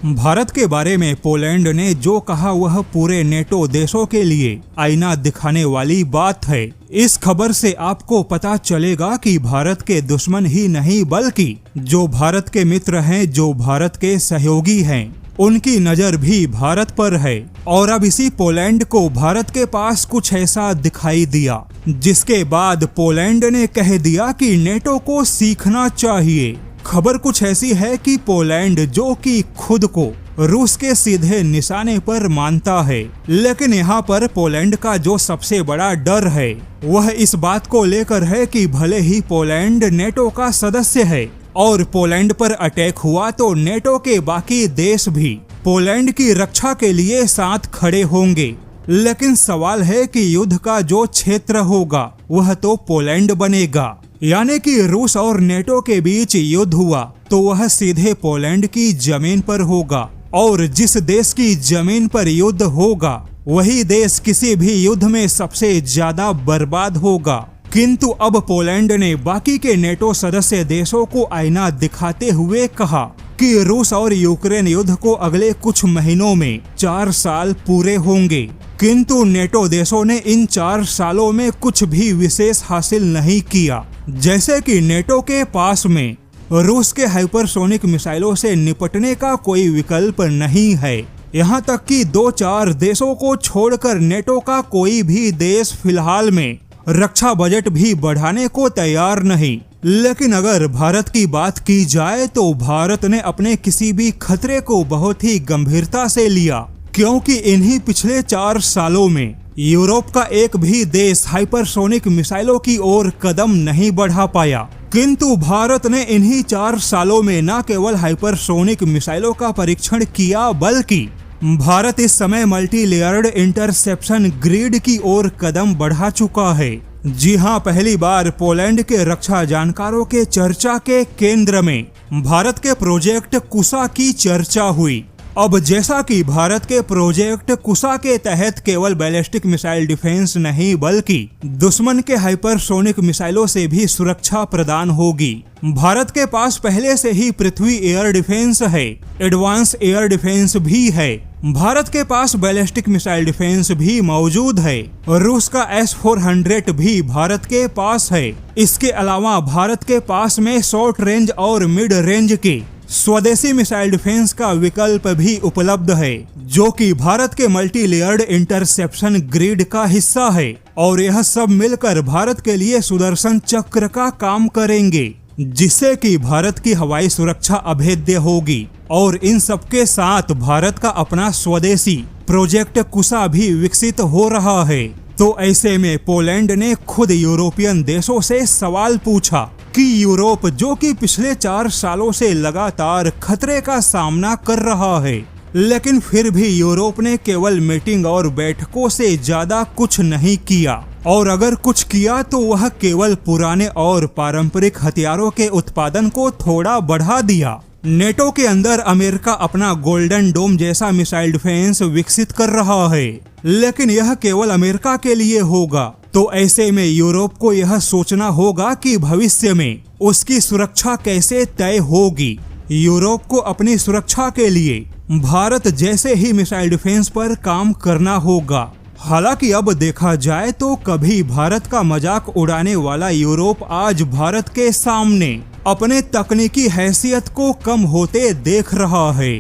भारत के बारे में पोलैंड ने जो कहा वह पूरे नेटो देशों के लिए आईना दिखाने वाली बात है। इस खबर से आपको पता चलेगा कि भारत के दुश्मन ही नहीं बल्कि जो भारत के मित्र हैं, जो भारत के सहयोगी हैं, उनकी नजर भी भारत पर है। और अब इसी पोलैंड को भारत के पास कुछ ऐसा दिखाई दिया जिसके बाद पोलैंड ने कह दिया कि नेटो को सीखना चाहिए। खबर कुछ ऐसी है कि पोलैंड, जो कि खुद को रूस के सीधे निशाने पर मानता है, लेकिन यहाँ पर पोलैंड का जो सबसे बड़ा डर है वह इस बात को लेकर है कि भले ही पोलैंड नेटो का सदस्य है और पोलैंड पर अटैक हुआ तो नेटो के बाकी देश भी पोलैंड की रक्षा के लिए साथ खड़े होंगे। लेकिन सवाल है कि युद्ध का जो क्षेत्र होगा वह तो पोलैंड बनेगा। यानी कि रूस और नेटो के बीच युद्ध हुआ तो वह सीधे पोलैंड की जमीन पर होगा, और जिस देश की जमीन पर युद्ध होगा वही देश किसी भी युद्ध में सबसे ज्यादा बर्बाद होगा। किंतु अब पोलैंड ने बाकी के नेटो सदस्य देशों को आईना दिखाते हुए कहा कि रूस और यूक्रेन युद्ध को अगले कुछ महीनों में 4 साल पूरे होंगे। किंतु नेटो देशों ने इन 4 सालों में कुछ भी विशेष हासिल नहीं किया। जैसे कि नेटो के पास में रूस के हाइपरसोनिक मिसाइलों से निपटने का कोई विकल्प नहीं है। यहाँ तक कि 2-4 देशों को छोड़कर नेटो का कोई भी देश फिलहाल में रक्षा बजट भी बढ़ाने को तैयार नहीं। लेकिन अगर भारत की बात की जाए तो भारत ने अपने किसी भी खतरे को बहुत ही गंभीरता से लिया, क्योंकि इन्हीं पिछले 4 सालों में यूरोप का एक भी देश हाइपरसोनिक मिसाइलों की ओर कदम नहीं बढ़ा पाया। किंतु भारत ने इन्हीं 4 सालों में न केवल हाइपरसोनिक मिसाइलों का परीक्षण किया, बल्कि भारत इस समय मल्टी लेयर्ड इंटरसेप्शन ग्रिड की ओर कदम बढ़ा चुका है। जी हां, पहली बार पोलैंड के रक्षा जानकारों के चर्चा के केंद्र में भारत के प्रोजेक्ट कुसा की चर्चा हुई। अब जैसा कि भारत के प्रोजेक्ट कुसा के तहत केवल बैलिस्टिक मिसाइल डिफेंस नहीं बल्कि दुश्मन के हाइपरसोनिक मिसाइलों से भी सुरक्षा प्रदान होगी। भारत के पास पहले से ही पृथ्वी एयर डिफेंस है, एडवांस एयर डिफेंस भी है। भारत के पास बैलिस्टिक मिसाइल डिफेंस भी मौजूद है। रूस का S-400 भी भारत के पास है। इसके अलावा भारत के पास में शॉर्ट रेंज और मिड रेंज के स्वदेशी मिसाइल डिफेंस का विकल्प भी उपलब्ध है, जो कि भारत के मल्टी लेयर्ड इंटरसेप्शन ग्रिड का हिस्सा है। और यह सब मिलकर भारत के लिए सुदर्शन चक्र का काम करेंगे, जिससे कि भारत की हवाई सुरक्षा अभेद्य होगी। और इन सब के साथ भारत का अपना स्वदेशी प्रोजेक्ट कुसा भी विकसित हो रहा है। तो ऐसे में पोलैंड ने खुद यूरोपियन देशों से सवाल पूछा कि यूरोप, जो कि पिछले 4 सालों से लगातार खतरे का सामना कर रहा है, लेकिन फिर भी यूरोप ने केवल मीटिंग और बैठकों से ज्यादा कुछ नहीं किया। और अगर कुछ किया तो वह केवल पुराने और पारंपरिक हथियारों के उत्पादन को थोड़ा बढ़ा दिया। नेटो के अंदर अमेरिका अपना गोल्डन डोम जैसा मिसाइल डिफेंस विकसित कर रहा है, लेकिन यह केवल अमेरिका के लिए होगा। तो ऐसे में यूरोप को यह सोचना होगा कि भविष्य में उसकी सुरक्षा कैसे तय होगी। यूरोप को अपनी सुरक्षा के लिए भारत जैसे ही मिसाइल डिफेंस पर काम करना होगा। हालांकि अब देखा जाए तो कभी भारत का मजाक उड़ाने वाला यूरोप आज भारत के सामने अपने तकनीकी हैसियत को कम होते देख रहा है।